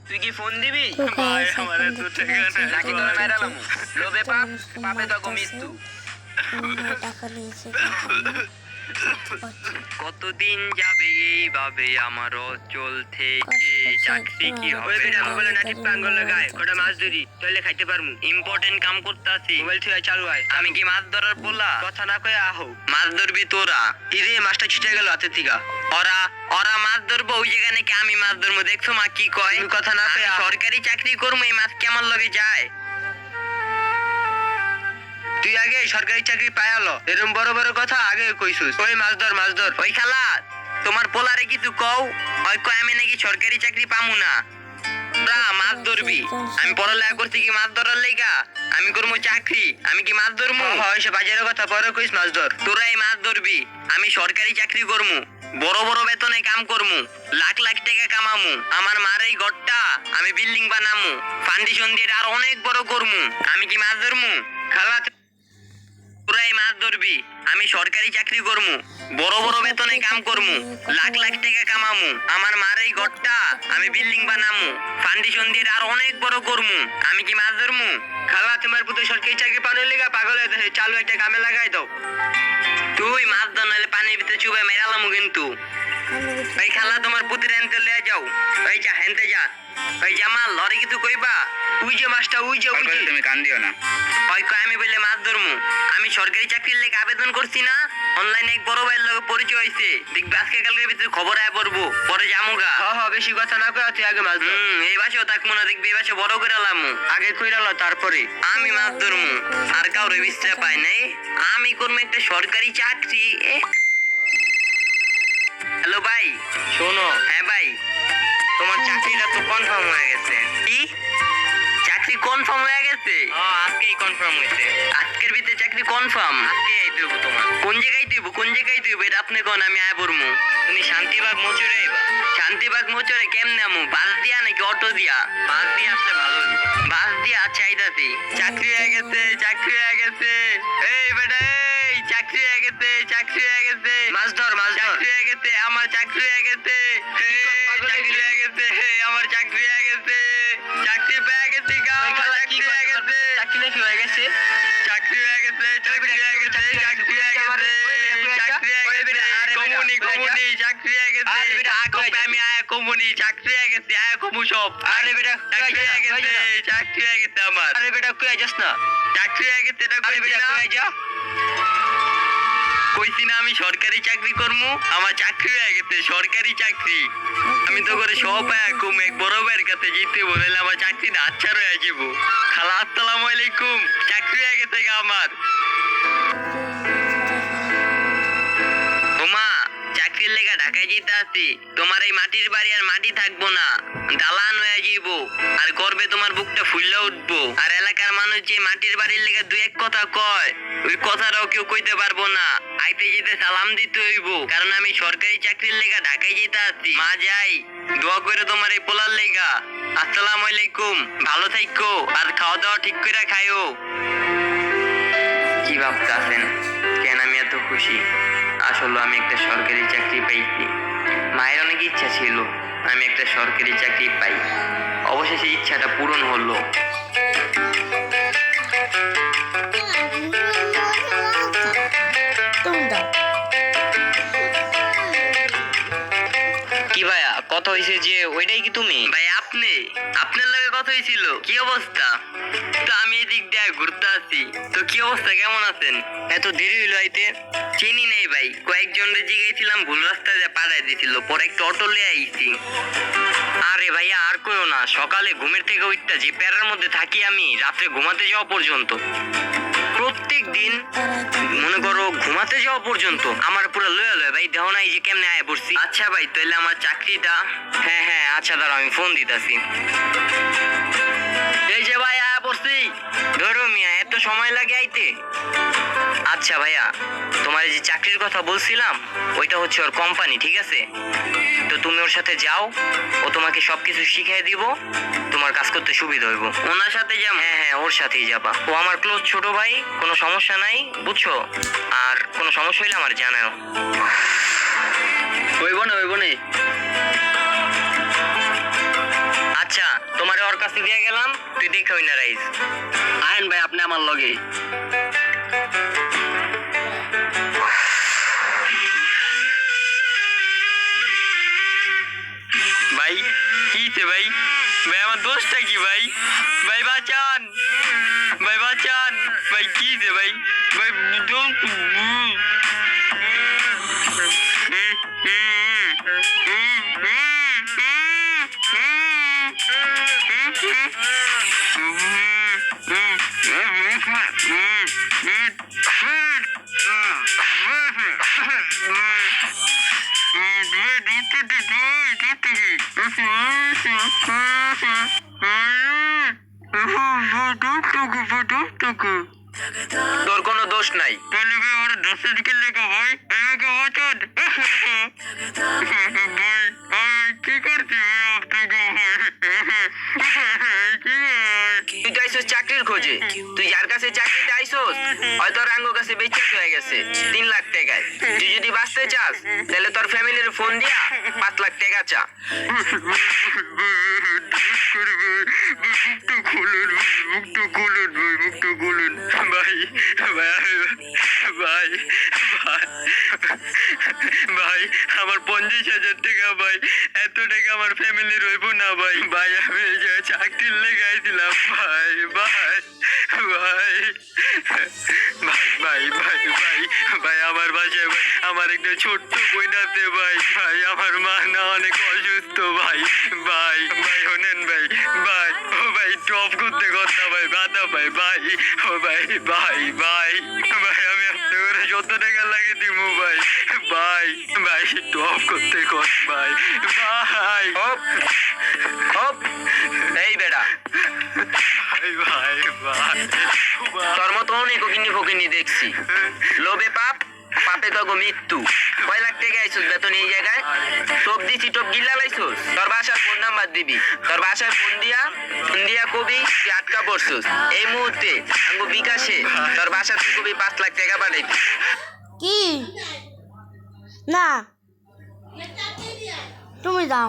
তুই কি ফোন দিবি? তো ভাই guys, আমারে এখন তো দেখতে টাকা পাচ্ছেন নাই। নাকি তোরে মেরালাম। লোভে একটা পাপ, মুসলিম পাপে তো বাচ্চা মৃত্যু। টাকা নিয়েছে দেখতে পাচ্ছি। কতদিন যাবে এইভাবে আমার অচল থেকে চাকরি কি হবে ওইটা না? মোবাইলে নাকি পাঙ্গল লাগায় কোটা মাছ ধরি তাইলে খাইতে পারমু। ইম্পর্টেন্ট কাম করতে আছি। মোবাইল থেকে চালু হয়। আমি কি মাছ ধরার পোলা? কথা না কয়ে আহো। মাছ ধরবি তোরা? ইরে মাছটা ছিটে গেল হাতের থেকে। ওরা ওরা মাছ ধরবো ওই জায়গা নাকি আমি মাছ ধরবো? দেখছো মা কি কয়? তুমি কথা না কয়ে আমি আহো। সরকারি চাকরি করবো, এই মাছ কেমন লগে যায়? তুই আগে সরকারি চাকরি পায়ালো এরকম বড় বড় কথা আগে কইছুস। ওই মাছ ধর মাছ ধর। ওই খালা, তোমার পোলারে কিছু কও। ওই কয় আমি নাকি সরকারি চাকরি পামু না। তোরা মাছ ধরবি? আমি পড়ালেখা করছি কি মাছ ধরার লেগা? আমি করবো চাকরি, আমি কি মাছ ধরবো? হয় সে বাজারের কথা পরে কইস মাছ ধর। তোরা এই মাছ ধরবি, আমি সরকারি চাকরি করমু, বড় বড় বেতনে কাম করমু, লাখ লাখ টাকা কামামু। আমার মার এই ঘরটা আমি বিল্ডিং বানামু, ফাউন্ডেশন দিয়ে আর অনেক বড় করমু। আমি কি মাছ ধরমু? খালা তোরা এই মাছ ধরবি, আমি সরকারি চাকরি করমু, বড় বড় বেতনে কাম করমু, লাখ লাখ টাকা কামামু। আমার মার এই ঘরটা আমি বিল্ডিং বানামু, ফাউন্ডেশন দিয়ে আর অনেক বড় করমু। আমি কি মাছ ধরমু? খালা তোমার পুত্র সরকারি চাকরি পানোর লেগা পাগল হয়ে থাকে। চালু একটা কামে লাগাই দাও। তুই মাছ ধর নাহলে পানির ভিতরে চুবে মেরালামু কিন্তু। এই খালা তোমার পুতির হেনতে লয়ে যাও। এই যা হেনতে যা। এই জামাল লরে কিছু কইবা? উই যে মাছটা উই যে তুমি কান দিও না। ওই কয় আমি বললে মাছ ধরমু? আমি সরকারি চাকরির লেগে আবেদন করছি না, অনলাইনে এক বড় ভাইয়ের লগে পরিচয় হইছে। দেখবি আজকে কালকের ভিতরে খবর আয় পড়বো, পরে জামুগা। বেশি কথা না কয়ে তুই আগে মাছ ধর। এই বাসেও থাকবো না, দেখবি এই বাসে বড় করে লামু। আগে কইরালো তারপরে আমি মাছ ধরমু, আর কাউরে বিশ্রা পাই নাই। আমি করবো একটা সরকারি চাকরি। হ্যালো ভাই, শোনো। হ্যাঁ ভাই, তোমার চাকরিটা তো কনফার্ম হয়ে গেছে। কি চাকরি কনফার্ম হয়ে গেছে? আজকেই কনফার্ম হয়েছে। আজকের ভিতরে চাকরি কনফার্ম? আজকে এই দেব তোমার। কোন জায়গায় দিব? কোন জায়গায় দিব এটা আপনি কোন, আমি আয় পড়মু। তুমি শান্তিবাগ মোচরে আইবা। শান্তিবাগ মোচরে কেমনে আমু? বাস দিয়া নাকি অটো দিয়া? বাস দিয়ে আসলে ভালো হতো। বাস দিয়া। আচ্ছা আইতাছি। চাকরি হয়ে গেছে, চাকরি হয়ে গেছে। এই বেটা এই চাকরি হয়ে গেছে, চাকরি হয়ে গেছে। মাছ ধর মাছ ধর। চাকরি হয়ে গেছে, আমার চাকরি হয়ে গেছে। এই, চাকরি হয়ে গেছে, এই, আমার চাকরি হয়ে গেছে। চাকরি পেয়ে গেছি গা, আমার চাকরি হয়ে গেছে। চাকরি নাকি হয়ে গেছে? চাকরি হয়ে গেছে, চাকরি হয়ে গেছে, চাকরি হয়ে গেছে, চাকরি হয়ে গেছে। কমুনি কমুনি চাকরি হয়ে গেছে। আরে বেটা, আমি আয়া কমুনি চাকরি হয়ে গেছে, আয়া কমু সব। আরে বেটা, চাকরি হয়ে গেছে, চাকরি হয়ে গেছে আমার। আরে বেটা কই যাস না? চাকরি হয়ে গেছে, এটা আরে কইছি বেটা না? কই যা? কইছি না আমি সরকারি চাকরি করমু? আমার চাকরি হয়ে গেছে, সরকারি চাকরি। আমি তো করে সব আয়া কম এক বড় ভাইয়ের কাছে জিতে বলে আমার চাকরিটা আচ্ছা রয়ে যাব। খালা আসসালামু আলাইকুম, চাকরি হয়ে গেছে গা আমার। ওমা, চাকরির লেগা ঢাকায় যেতে আসি। তোমার এই মাটির বাড়ি আর মাটি থাকবো না, দালান হয়ে যাইব। আর গর্বে তোমার বুকটা ফুললে উঠবো। আর এলাকার মানুষ যে মাটির বাড়ির লেগে দুই এক কথা কয়, ওই কথাটাও কেউ কইতে পারবো না। আইতে যেতে সালাম দিতে হইব, কারণ আমি সরকারি চাকরির লেগা ঢাকায় যেতে আসি। মা যাই, দোয়া করে তোমার এই পোলার লেগা। আসসালামু আলাইকুম, ভালো থাইকো, আর খাওয়া দাওয়া ঠিক করে খাইও। কি ভাবতেছেন কেন আমি এত খুশি? আসলে আমি একটা সরকারি চাকরি পাইছি। মায়ের অনেক ইচ্ছা ছিল আমি একটা সরকারি চাকরি পাই, অবশেষে ইচ্ছাটা পূরণ হলো। কি ভাইয়া কথা হইছে যে ওইটাই কি তুমি? ভাই আপনি, আপনার লগে কথা হয়েছিল? কি অবস্থা? তো আমি এদিক দিয়ে ঘুরতে আসি। তো কি অবস্থা, কেমন আছেন? এত দেরি হইলো আইতে? চিনি নেই ভাই, কয়েকজনের জিজ্ঞেসছিলাম, ভুল রাস্তায় পাঠাই দিছিল, পরে একটা অটো লিয়ে আইছি। আরে ভাইয়া আর কইও না, সকালে ঘুমের থেকে উঠতা যে প্যারার মধ্যে থাকি আমি রাত্রে ঘুমাতে যাওয়া পর্যন্ত। প্রত্যেক দিন মনে করো ঘুমাতে যাওয়া পর্যন্ত আমার পুরো লয়ে লয়ে ভাই দেহ নাই যে কেমনে আয় পড়ছি। আচ্ছা ভাই, তাহলে আমার চাকরিটা। হ্যাঁ হ্যাঁ আচ্ছা দাঁড়াও আমি ফোন দিতেছি। এই যে ভাই আয়া পড়ছি। ধরো মিয়া এত সময় লাগে আইতে? আচ্ছা ভাইয়া, তোমার এই যে চাকরির কথা বলছিলাম ওইটা হচ্ছে ওর কোম্পানি, ঠিক আছে? তো তুমি ওর সাথে যাও, ও তোমাকে সবকিছু শিখিয়ে দিব, তোমার কাজ করতে সুবিধা হইব। ওনার সাথে যাবো? হ্যাঁ হ্যাঁ ওর সাথেই যাবা, ও আমার ক্লোজ ছোট ভাই, কোনো সমস্যা নাই বুঝছো? আর কোনো সমস্যা হইলে আমার জানাও। হইব না, হইব না। আচ্ছা তোমারে ওর কাছে দিয়ে গেলাম, তুই দেখে হই না রাইস। আহেন ভাই আপনি আমার লগে। ভাই কিছে ভাই? ভাই আমার দোষটা কি ভাই? ভাই বাঁচান, ভাই বাঁচান, ভাই কিছে ভাই? ভাই তোর কোনো দোষ নাই। তুই তো আইসোস চাকরির খোঁজে, তুই যার কাছে চাকরিতে আইসোস হয়তো রাঙ্গো কাছে বেচাত হয়ে গেছে 3 লাখ টাকায়। তুই যদি বাঁচতে চাস তাহলে তোর ফ্যামিলির ফোন দিয়া 5 লাখ টাকা চা। ভাই আমার 50,000 টাকা ভাই, এত টাকা আমার ফ্যামিলি রইব না ভাই। ভাই আমি এই যে চাকরির লেগে আইছিলাম ভাই, ভাই ভাই ভাই ভাই ভাই ভাই আমার বাসায় ভাই আমার একটা ছোট্ট বোন আছে ভাই। ভাই আমার মা না অনেক অসুস্থ ভাই। ভাই ভাই শোনেন ভাই, ভাই ও ভাই টপ করতে কথা ভাই, বাধা ভাই ভাই ও ভাই ভাই ভাই ভাই আমি আপনার করে যত টাকা লাগে দিব ভাই। ভাই ভাই টপ করতে কর ভাই, ভাই হপ হপ। এই বেটা ভাই ভাই ভাই, তোর মতো অনেক ফকিনি দেখছি। লোভে পাপ, পাপে তো মৃত্যু। 5 লাখ টাকা আইসুস বেতন এই জায়গায়, টপ দিছি টপ গিল্লা লাইছুস। তোর বাসার ফোন নাম্বার দিবি, তোর বাসায় ফোন দিয়া কবি তুই আটকা পড়ছুস। এই মুহূর্তে আঙ্গু বিকাশে তোর বাসার তুই কবি 5 লাখ টাকা পাঠাইবি। কি না তুমি দাও।